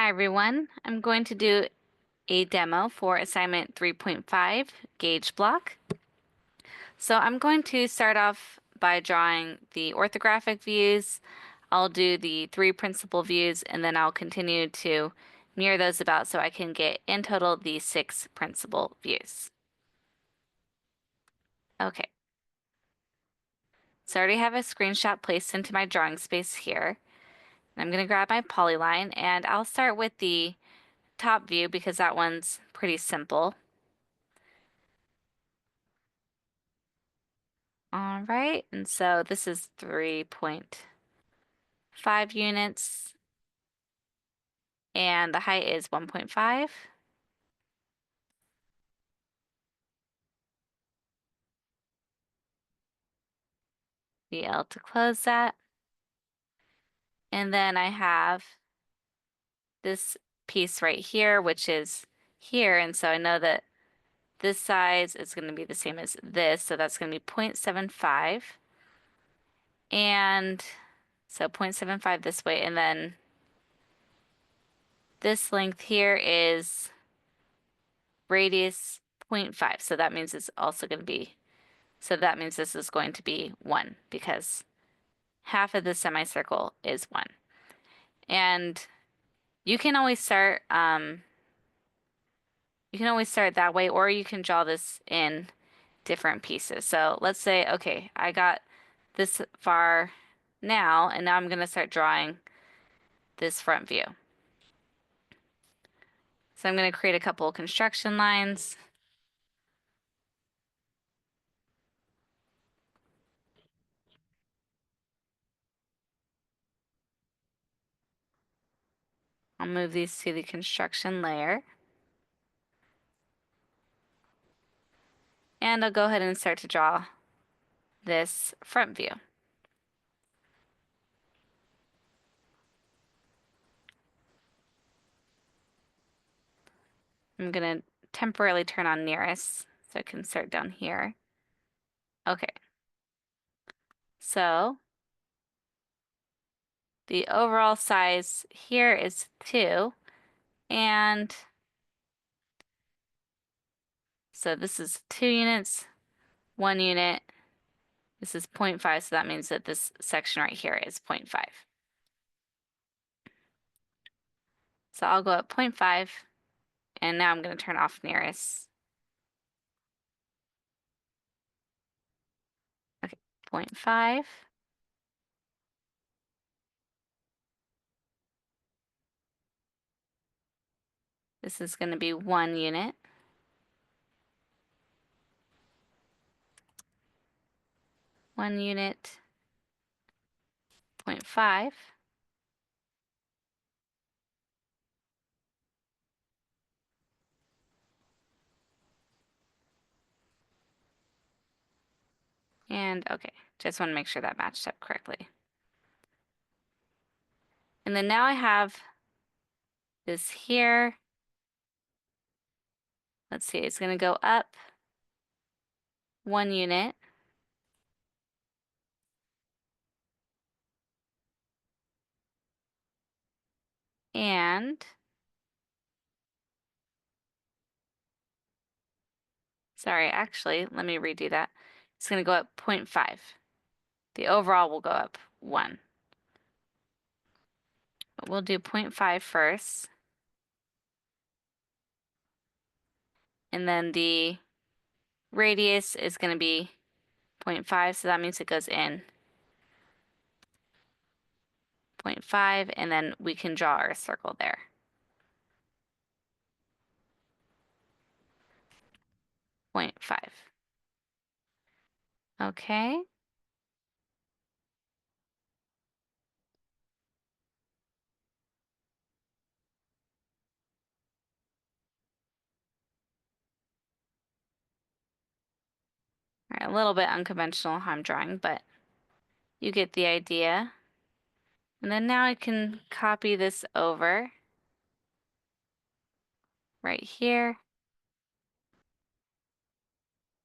Hi everyone, I'm going to do a demo for assignment 3.5 gauge block. So I'm going to start off by drawing the orthographic views. I'll do the three principal views and then I'll continue to mirror those about so I can get in total the 6 principal views. Okay, so I already have a screenshot placed into my drawing space here. I'm going to grab my polyline and I'll start with the top view because that one's pretty simple. All right, and so this is 3.5 units, and the height is 1.5. The L to close that. And then I have this piece right here, which is here, and so I know that this size is going to be the same as this, so that's going to be 0.75. And so 0.75 this way, and then this length here is radius 0.5, so that means it's also going to be, so that means this is going to be 1 because half of the semicircle is 1. And you can always start that way, or you can draw this in different pieces. So let's say, okay, I got this far now, and now I'm going to start drawing this front view. So I'm going to create a couple construction lines. I'll move these to the construction layer. And I'll go ahead and start to draw this front view. I'm going to temporarily turn on nearest so I can start down here. Okay. So the overall size here is 2, and so this is 2 units, 1 unit. This is 0.5, so that means that this section right here is 0.5. So I'll go up 0.5, and now I'm going to turn off nearest. Okay, 0.5. This is going to be 1 unit. 1 unit, 0.5. And okay, just want to make sure that matched up correctly. And then now I have this here. Let's see, it's going to go up 1 unit. And sorry, actually, let me redo that. It's going to go up 0.5. The overall will go up 1. But we'll do 0.5 first. And then the radius is going to be 0.5, so that means it goes in 0.5, and then we can draw our circle there. 0.5. Okay. All right, a little bit unconventional how I'm drawing, but you get the idea. And then now I can copy this over right here.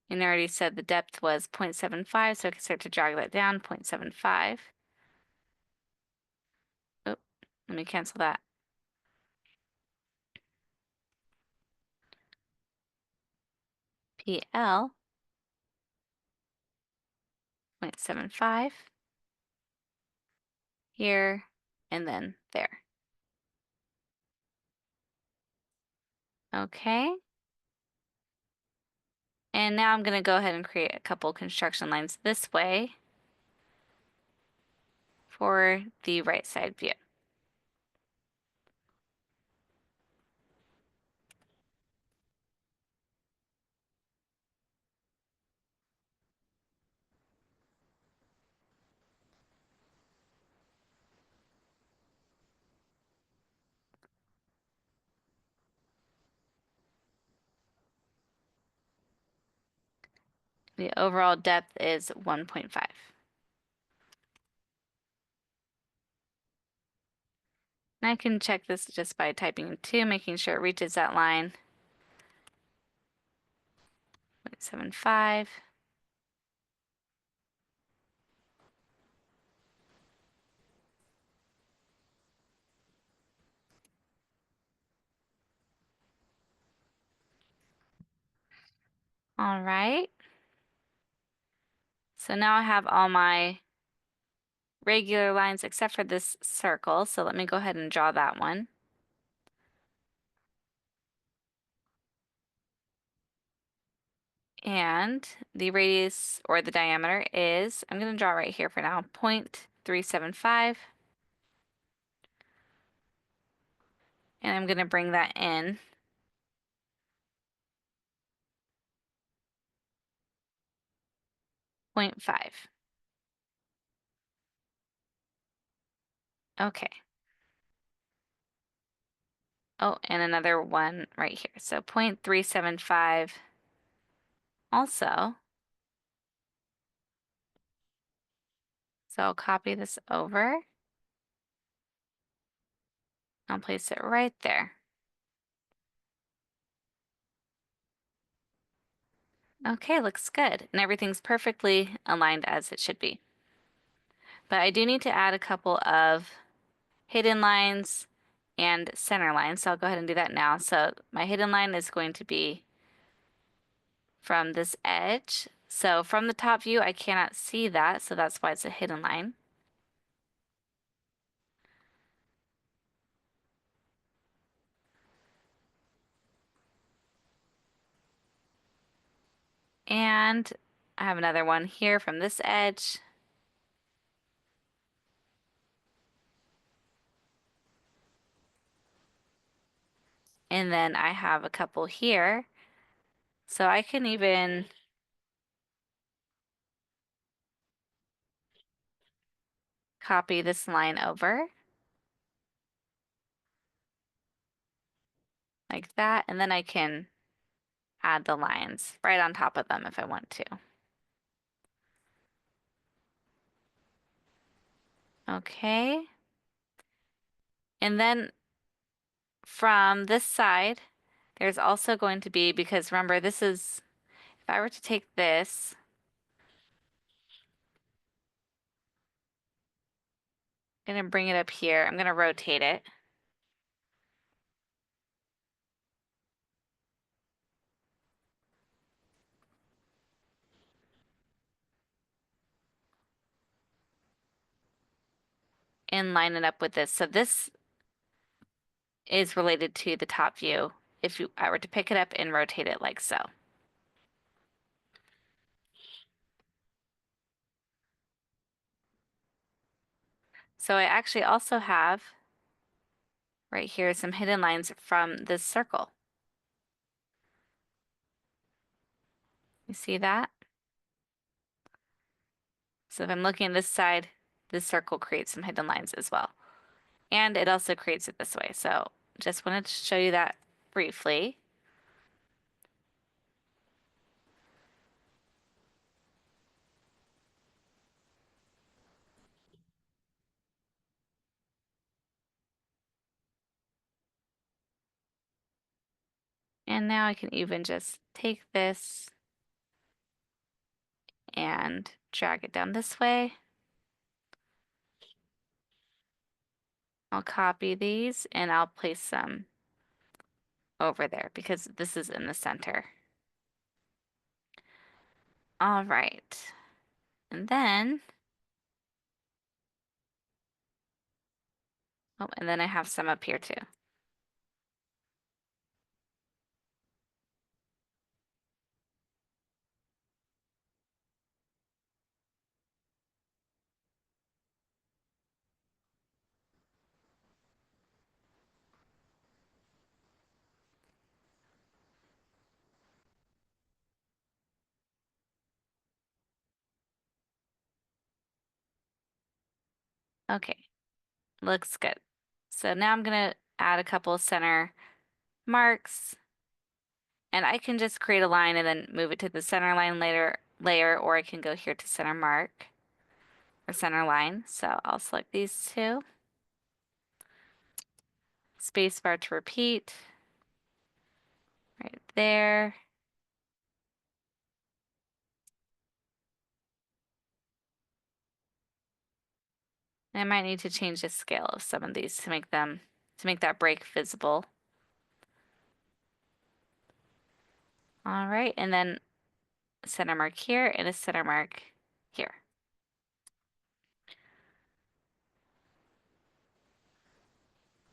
And I already said the depth was 0.75, so I can start to drag that down, 0.75. Oh, let me cancel that. PL 0.75 here, and then there. Okay. And now I'm going to go ahead and create a couple construction lines this way for the right side view. The overall depth is 1.5. And I can check this just by typing 2, making sure it reaches that line. 0.75. All right. So now I have all my regular lines except for this circle. So let me go ahead and draw that one. And the radius or the diameter is, I'm going to draw right here for now, 0.375. And I'm going to bring that in 0.5. Okay. Oh, and another one right here. So 0.375 also. So I'll copy this over. I'll place it right there. Okay, looks good. And everything's perfectly aligned as it should be. But I do need to add a couple of hidden lines and center lines. So I'll go ahead and do that now. So my hidden line is going to be from this edge. So from the top view, I cannot see that. So that's why it's a hidden line. And I have another one here from this edge. And then I have a couple here. So I can even copy this line over like that. And then I can add the lines right on top of them if I want to. Okay. And then from this side, there's also going to be, because remember, this is, if I were to take this, I'm going to bring it up here. I'm going to rotate it. And line it up with this. So this is related to the top view if I were to pick it up and rotate it like so. So I actually also have right here some hidden lines from this circle. You see that? So if I'm looking at this side, this circle creates some hidden lines as well. And it also creates it this way. So just wanted to show you that briefly. And now I can even just take this and drag it down this way. I'll copy these and I'll place some over there because this is in the center. All right. And then, oh, and then I have some up here too. Okay, looks good. So now I'm gonna add a couple center marks, and I can just create a line and then move it to the center line layer, or I can go here to center mark or center line. So I'll select these two. Spacebar to repeat. Right there. And I might need to change the scale of some of these to make that break visible. All right, and then a center mark here and a center mark here.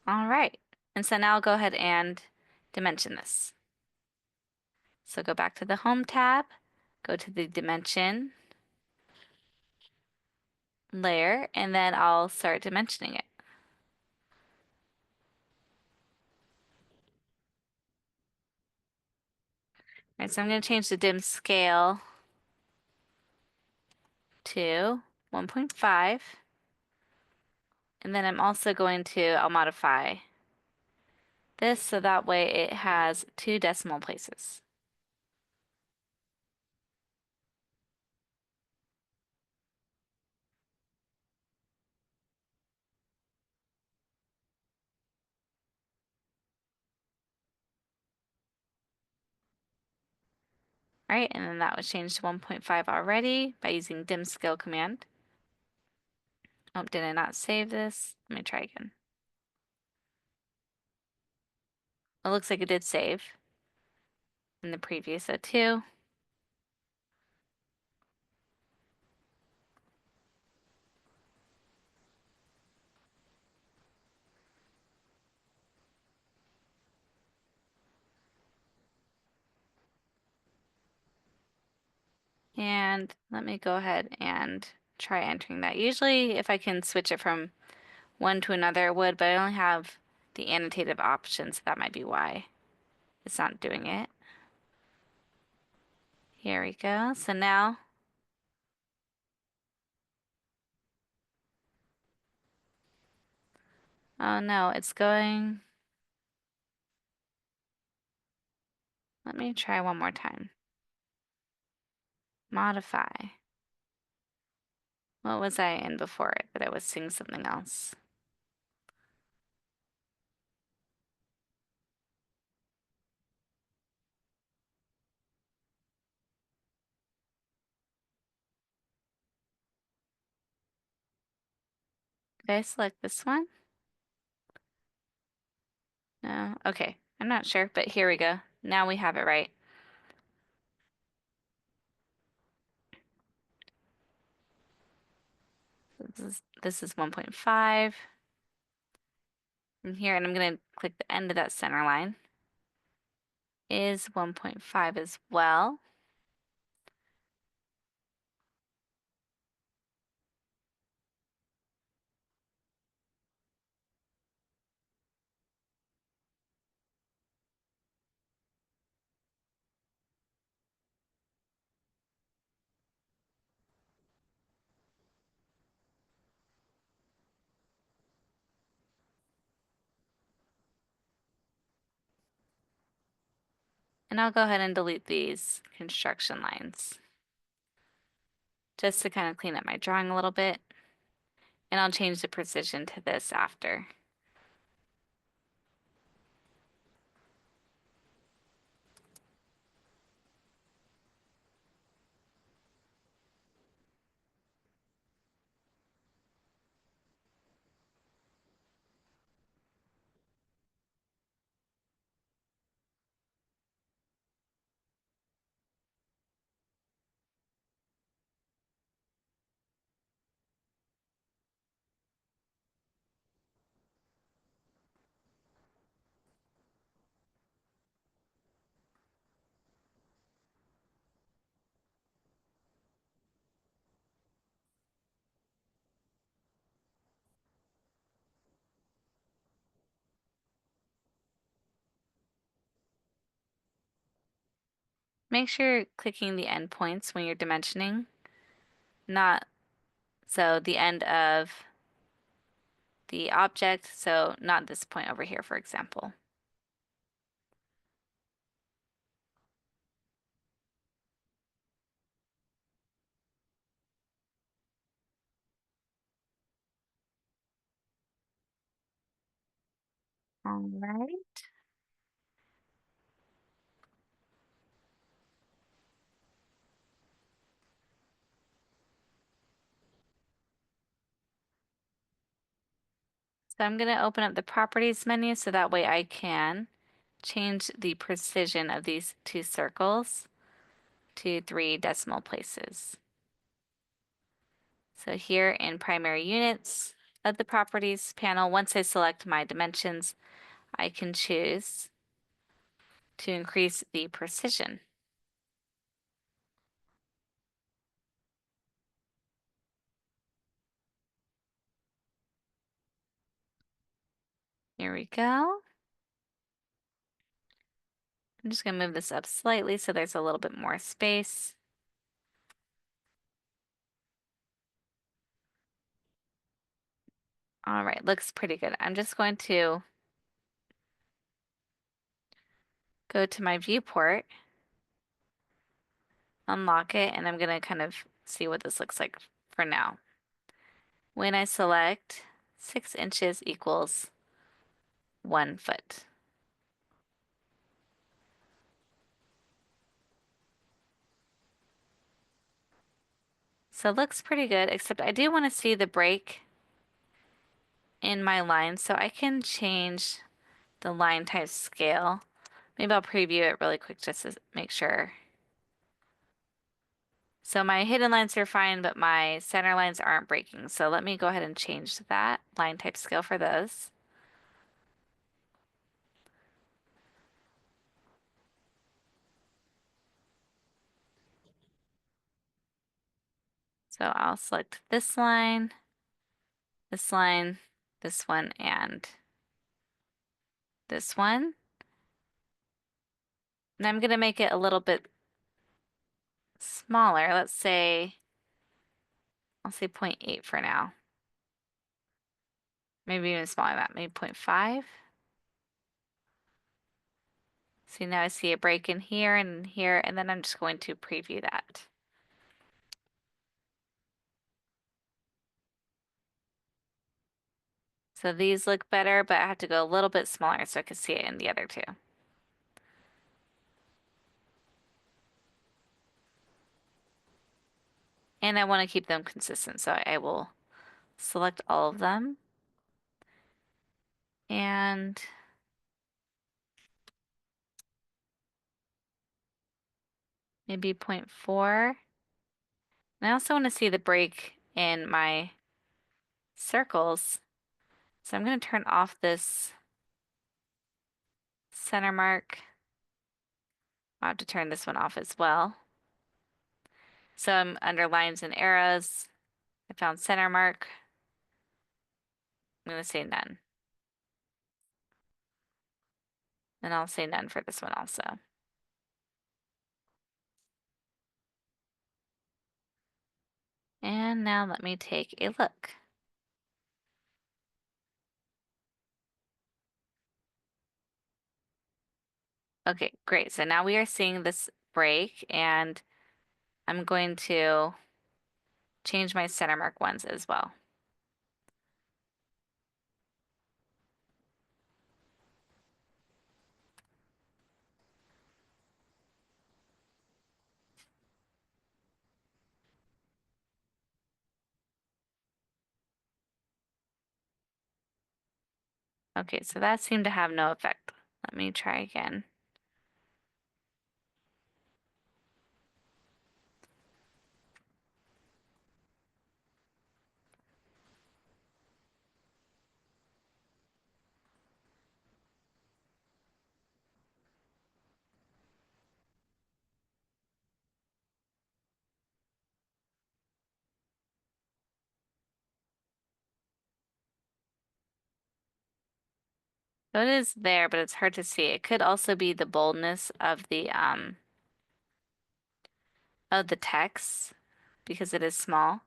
All right, and so now I'll go ahead and dimension this. So go back to the Home tab, go to the Dimension layer, and then I'll start dimensioning it. All right, so I'm going to change the dim scale to 1.5, and then I'm also I'll modify this so that way it has 2 decimal places. All right, and then that was changed to 1.5 already by using dim scale command. Oh, did I not save this? Let me try again. It looks like it did save in the previous too. And let me go ahead and try entering that. Usually if I can switch it from one to another, it would, but I only have the annotative option, so that might be why it's not doing it. Here we go. So now, oh no, it's going. Let me try one more time. Modify. What was I in before it? But I was seeing something else. Did I select this one? No. Okay. I'm not sure, but here we go. Now we have it right. This is 1.5 from here, and I'm going to click the end of that center line. Is 1.5 as well. And I'll go ahead and delete these construction lines just to kind of clean up my drawing a little bit. And I'll change the precision to this after. make sure you're clicking the endpoints when you're dimensioning, not so the end of the object, so not this point over here, for example. All right. So I'm going to open up the properties menu so that way I can change the precision of these two circles to 3 decimal places. So here in primary units of the properties panel, once I select my dimensions, I can choose to increase the precision. Here we go. I'm just going to move this up slightly so there's a little bit more space. All right, looks pretty good. I'm just going to go to my viewport, unlock it, and I'm going to kind of see what this looks like for now. When I select 6 inches equals 1 foot. So it looks pretty good, except I do want to see the break in my line, so I can change the line type scale. Maybe I'll preview it really quick just to make sure. So my hidden lines are fine, but my center lines aren't breaking. So let me go ahead and change that line type scale for those. So I'll select this line, this line, this one, and this one. And I'm going to make it a little bit smaller. Let's say, I'll say 0.8 for now. Maybe even smaller than that, maybe 0.5. See, now I see a break in here and here, and then I'm just going to preview that. So these look better, but I have to go a little bit smaller so I can see it in the other two. And I want to keep them consistent, so I will select all of them. And maybe 0.4. And I also want to see the break in my circles. So I'm going to turn off this center mark. I'll have to turn this one off as well. So I'm under lines and arrows. I found center mark. I'm going to say none. And I'll say none for this one also. And now let me take a look. Okay, great. So now we are seeing this break, and I'm going to change my center mark ones as well. Okay, so that seemed to have no effect. Let me try again. So it is there, but it's hard to see. It could also be the boldness of the of the text because it is small.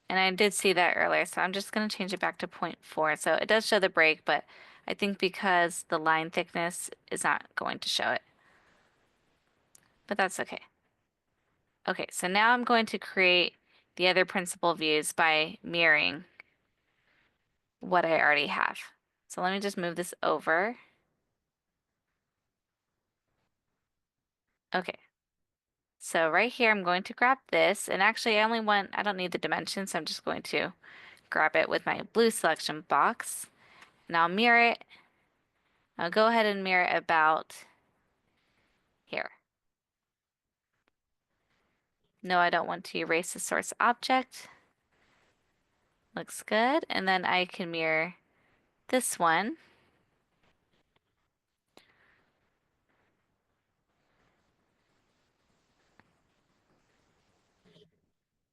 And I did see that earlier, so I'm just going to change it back to 0.4. So it does show the break, but I think because the line thickness is not going to show it. But that's okay. Okay, so now I'm going to create the other principal views by mirroring what I already have. So let me just move this over. Okay, so right here I'm going to grab this, and actually I don't need the dimensions, so I'm just going to grab it with my blue selection box. And I'll mirror it. I'll go ahead and mirror it about here. No, I don't want to erase the source object. Looks good. And then I can mirror this one.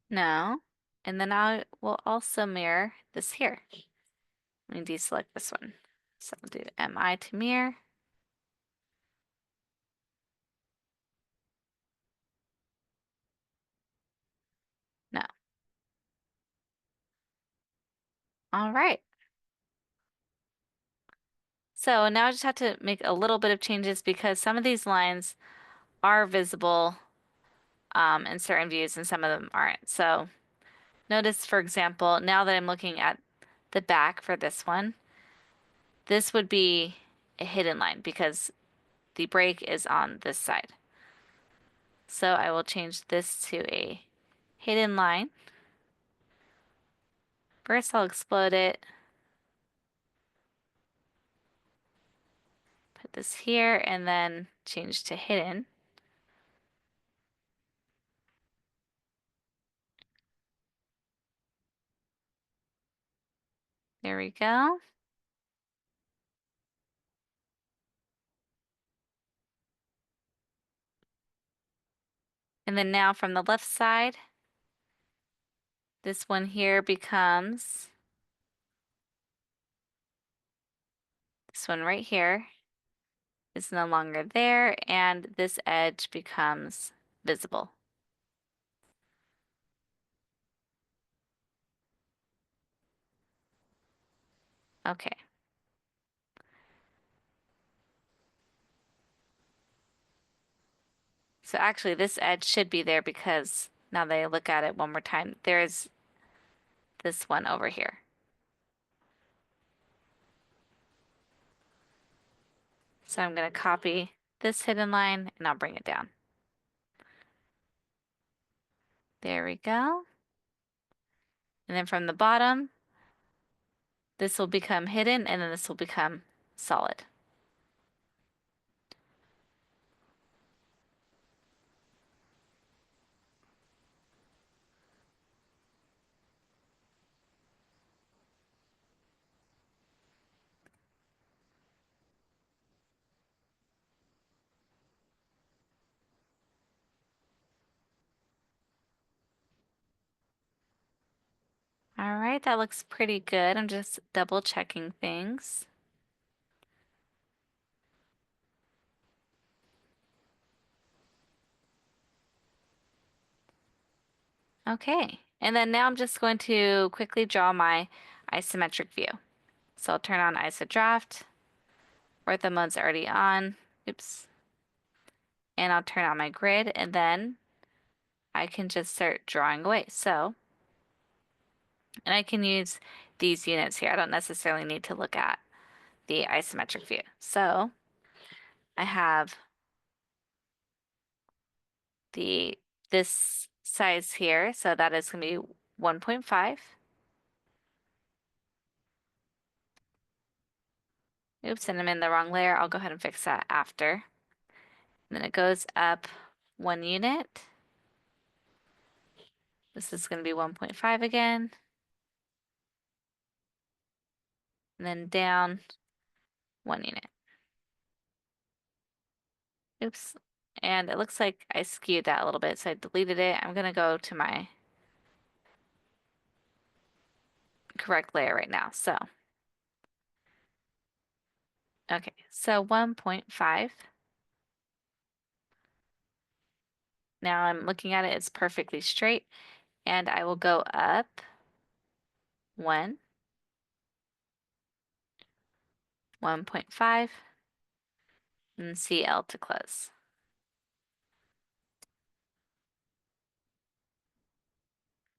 No. And then I will also mirror this here. Let me deselect this one. So I'll do MI to mirror. No. All right. So now I just have to make a little bit of changes because some of these lines are visible in certain views and some of them aren't. So notice, for example, now that I'm looking at the back for this one, this would be a hidden line because the break is on this side. So I will change this to a hidden line. First, I'll explode it. Put this here and then change to hidden. There we go. And then now from the left side, this one here becomes this one right here is no longer there, and this edge becomes visible. Okay. So actually this edge should be there because now that I look at it one more time, there's this one over here. So I'm going to copy this hidden line and I'll bring it down. There we go. And then from the bottom, this will become hidden and then this will become solid. All right, that looks pretty good. I'm just double checking things. Okay, and then now I'm just going to quickly draw my isometric view. So I'll turn on ISO draft. Ortho mode's already on. Oops. And I'll turn on my grid and then I can just start drawing away. And I can use these units here. I don't necessarily need to look at the isometric view. So I have this size here, so that is going to be 1.5. Oops, and I'm in the wrong layer. I'll go ahead and fix that after. And then it goes up 1 unit. This is going to be 1.5 again. And then down 1 unit. Oops. And it looks like I skewed that a little bit, so I deleted it. I'm going to go to my correct layer right now. So, Okay, so 1.5. Now I'm looking at it, it's perfectly straight, and I will go up 1, 1.5, and CL to close.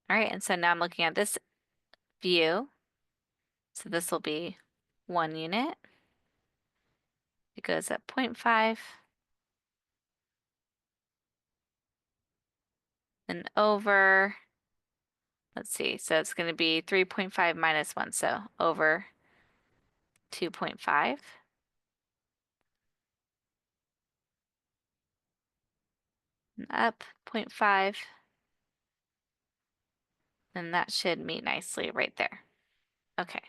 All right, and so now I'm looking at this view. So this will be 1 unit. It goes up 0.5, then over, let's see, so it's going to be 3.5 minus 1, so over 2.5. And up 0.5, and that should meet nicely right there. Okay.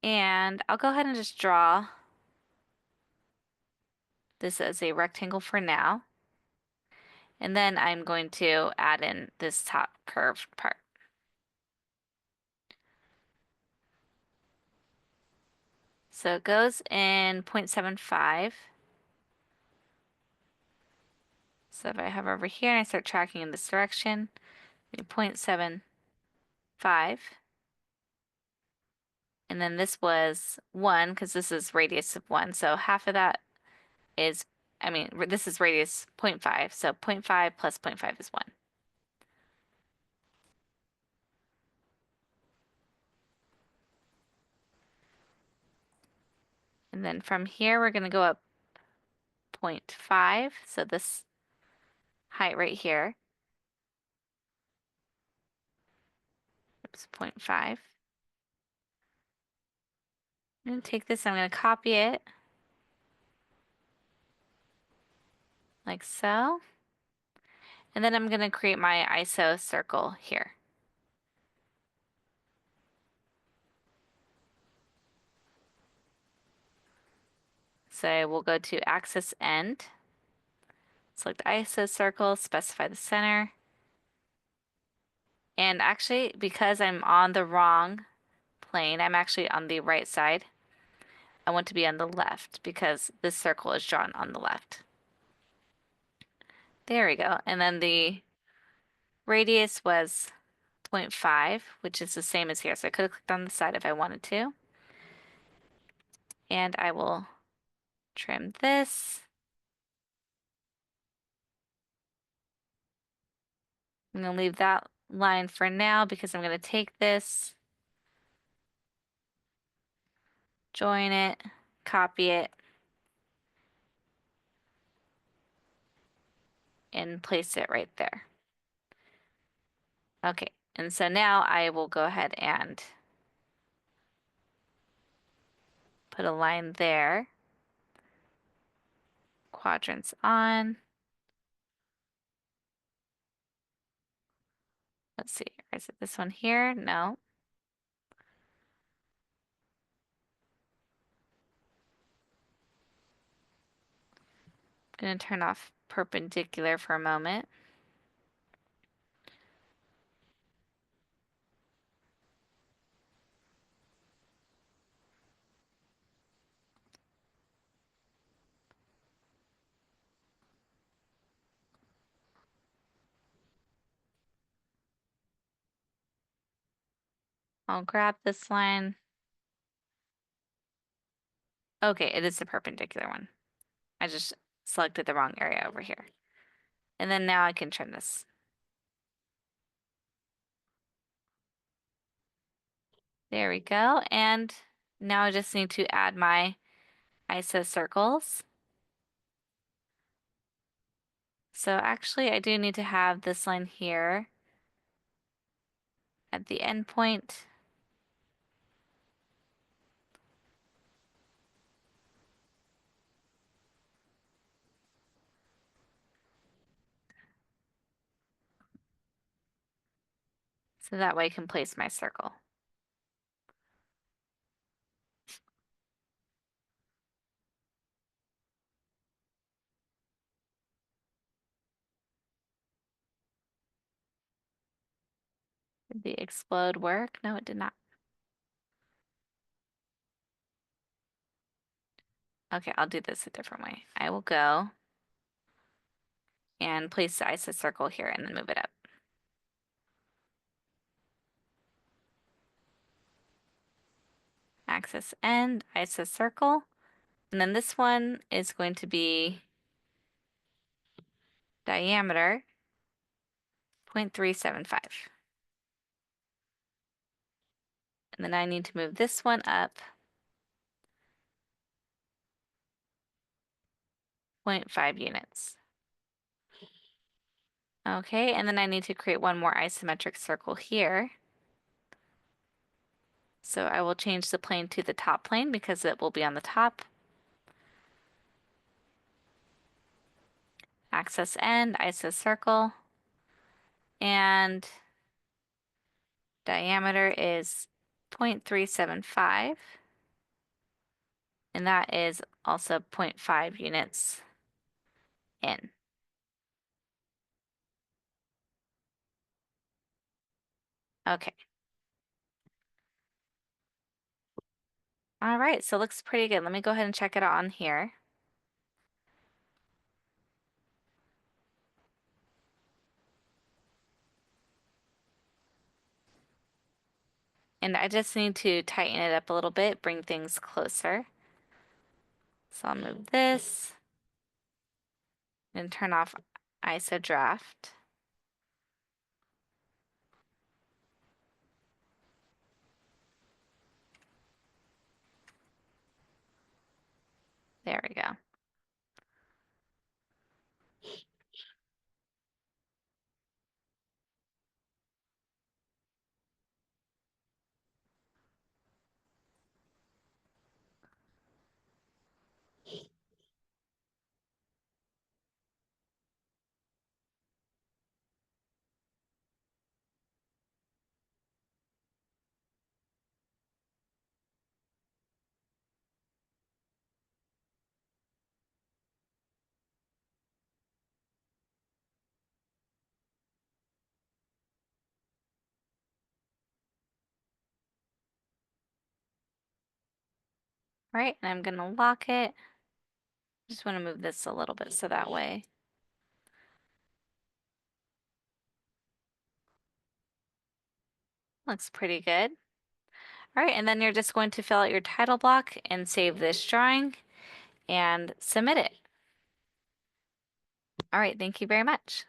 And I'll go ahead and just draw this as a rectangle for now. And then I'm going to add in this top curved part. So it goes in 0.75. So if I hover over here and I start tracking in this direction, 0.75. And then this was 1, because this is radius of 1. So half of that is, this is radius 0.5. So 0.5 plus 0.5 is 1. And then from here, we're going to go up 0.5. So this height right here. Oops, 0.5. I'm going to take this, I'm going to copy it like so. And then I'm going to create my ISO circle here. So we'll go to axis end, select ISO circle, specify the center. And actually, because I'm on the wrong plane, I'm actually on the right side. I want to be on the left because this circle is drawn on the left. There we go. And then the radius was 0.5, which is the same as here. So I could have clicked on the side if I wanted to. And I will trim this. I'm going to leave that line for now because I'm going to take this, join it, copy it, and place it right there. Okay, and so now I will go ahead and put a line there. Quadrants on. Let's see, is it this one here? No. I'm going to turn off perpendicular for a moment. I'll grab this line. Okay, it is the perpendicular one. I just selected the wrong area over here. And then now I can trim this. There we go. And now I just need to add my ISO circles. So actually I do need to have this line here at the end point. So that way I can place my circle. Did the explode work? No, it did not. Okay, I'll do this a different way. I will go and place the isocircle here and then move it up. Axis end, isocircle. And then this one is going to be diameter 0.375. And then I need to move this one up 0.5 units. Okay, and then I need to create one more isometric circle here. So I will change the plane to the top plane because it will be on the top. Axis end, isocircle. And diameter is 0.375. And that is also 0.5 units in. Okay. All right, so it looks pretty good. Let me go ahead and check it out on here. And I just need to tighten it up a little bit, bring things closer. So I'll move this and turn off ISO draft. There we go. All right, and I'm gonna lock it. Just want to move this a little bit so that way. Looks pretty good. All right, and then you're just going to fill out your title block and save this drawing and submit it. All right, thank you very much.